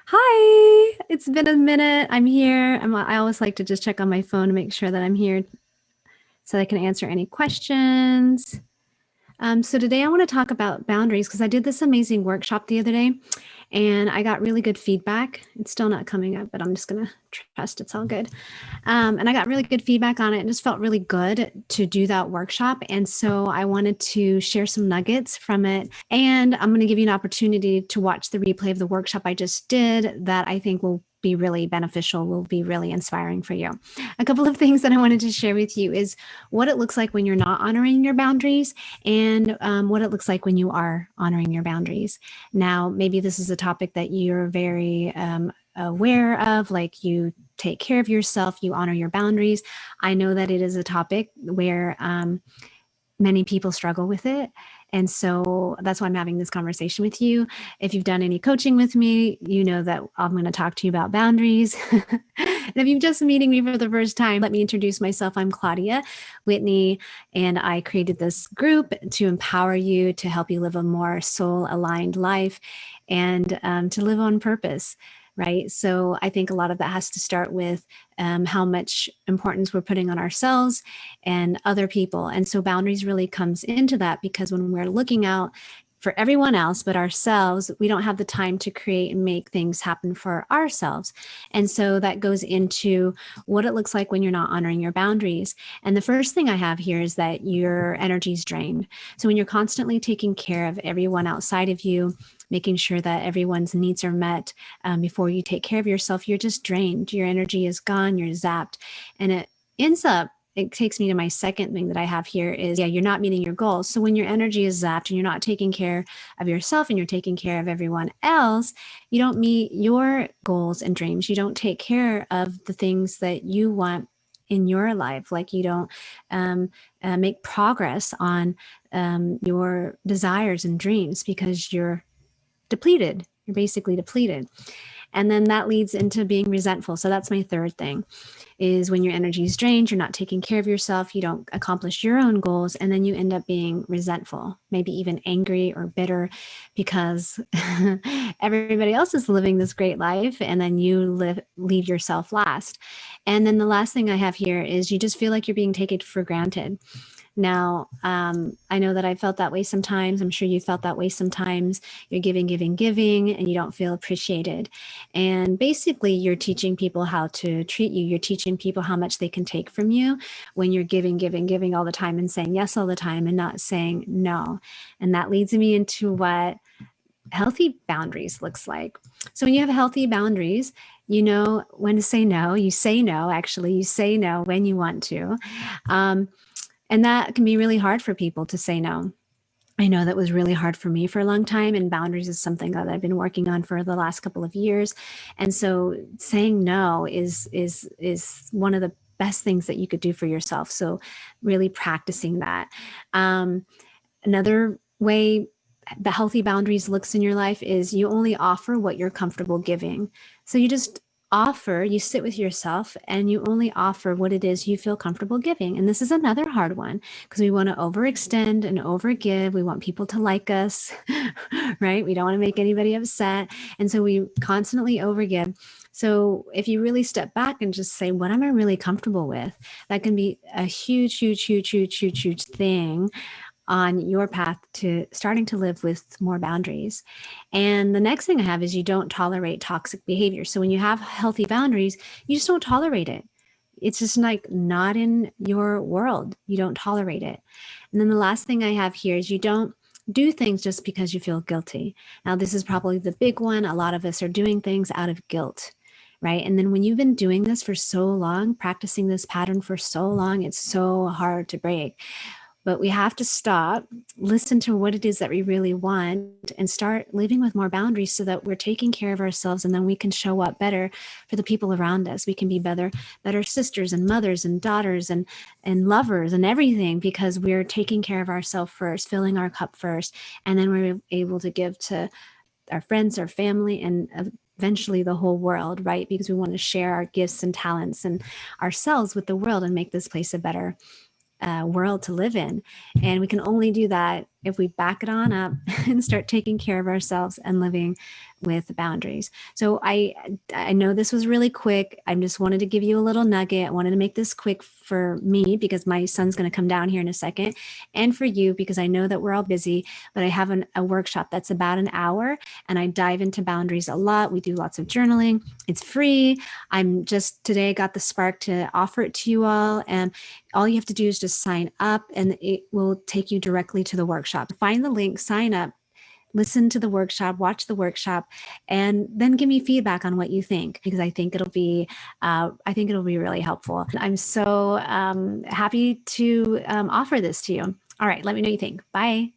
Hi, it's been a minute. I'm here. I always like to just check on my phone to make sure that I'm here so I can answer any questions. So today I want to talk about boundaries because I did this amazing workshop the other day and I got really good feedback. It's still not coming up, but I'm just going to trust it's all good. And I got really good feedback on it and just felt really good to do that workshop. And so I wanted to share some nuggets from it. And I'm going to give you an opportunity to watch the replay of the workshop I just did that I think will be really beneficial, will be really inspiring for you. A couple of things that I wanted to share with you is what it looks like when you're not honoring your boundaries and what it looks like when you are honoring your boundaries. Now, maybe this is a topic that you're very aware of, like you take care of yourself, you honor your boundaries. I know that it is a topic where many people struggle with it. And so that's why I'm having this conversation with you. If you've done any coaching with me, you know that I'm going to talk to you about boundaries. And if you're just meeting me for the first time, let me introduce myself. I'm Claudia Whitney, and I created this group to empower you, to help you live a more soul-aligned life and to live on purpose. Right. So I think a lot of that has to start with how much importance we're putting on ourselves and other people. And so boundaries really comes into that because when we're looking out for everyone else but ourselves, we don't have the time to create and make things happen for ourselves. And so that goes into what it looks like when you're not honoring your boundaries. And the first thing I have here is that your energy is drained. So when you're constantly taking care of everyone outside of you, making sure that everyone's needs are met before you take care of yourself, you're just drained. Your energy is gone, you're zapped. And it takes me to my second thing that I have here is, you're not meeting your goals. So when your energy is zapped and you're not taking care of yourself and you're taking care of everyone else, you don't meet your goals and dreams. You don't take care of the things that you want in your life. Like you don't make progress on your desires and dreams because you're depleted. You're basically depleted. And then that leads into being resentful. So that's my third thing is when your energy is drained, you're not taking care of yourself, you don't accomplish your own goals, and then you end up being resentful, maybe even angry or bitter because everybody else is living this great life and then you leave yourself last. And then the last thing I have here is you just feel like you're being taken for granted. Now, I know that I felt that way sometimes. I'm sure you felt that way sometimes. You're giving, giving, giving, and you don't feel appreciated. And basically, you're teaching people how to treat you. You're teaching people how much they can take from you when you're giving, giving, giving all the time and saying yes all the time and not saying no. And that leads me into what healthy boundaries looks like. So when you have healthy boundaries, you know when to say no. You say no, actually. You say no when you want to. And that can be really hard for people to say no. I know that was really hard for me for a long time, and boundaries is something that I've been working on for the last couple of years. And so saying no is one of the best things that you could do for yourself. So really practicing that. Another way the healthy boundaries looks in your life is you only offer what you're comfortable giving. So you just offer, you sit with yourself and you only offer what it is you feel comfortable giving. And this is another hard one because we want to overextend and overgive. We want people to like us, right? We don't want to make anybody upset. And so we constantly overgive. So if you really step back and just say, what am I really comfortable with? That can be a huge, huge, huge, huge, huge, huge thing on your path to starting to live with more boundaries. And the next thing I have is you don't tolerate toxic behavior. So when you have healthy boundaries, you just don't tolerate it. It's just like not in your world. You don't tolerate it. And then the last thing I have here is you don't do things just because you feel guilty. Now, this is probably the big one. A lot of us are doing things out of guilt. Right. And then when you've been doing this for so long, practicing this pattern for so long, it's so hard to break. But we have to stop, listen to what it is that we really want, and start living with more boundaries so that we're taking care of ourselves, and then we can show up better for the people around us. We can be better sisters and mothers and daughters and lovers and everything because we're taking care of ourselves first, filling our cup first, and then we're able to give to our friends, our family, and eventually the whole world, right? Because we want to share our gifts and talents and ourselves with the world and make this place a better world to live in. And we can only do that if we back it on up and start taking care of ourselves and living with boundaries. So I know this was really quick. I just wanted to give you a little nugget. I wanted to make this quick for me because my son's going to come down here in a second, and for you because I know that we're all busy, but I have a workshop that's about an hour and I dive into boundaries a lot. We do lots of journaling. It's free. I'm just today got the spark to offer it to you all, and all you have to do is just sign up and it will take you directly to the workshop. Find the link, sign up, listen to the workshop, watch the workshop, and then give me feedback on what you think, because I think it'll be really helpful. I'm so happy to offer this to you. All right, let me know what you think. Bye.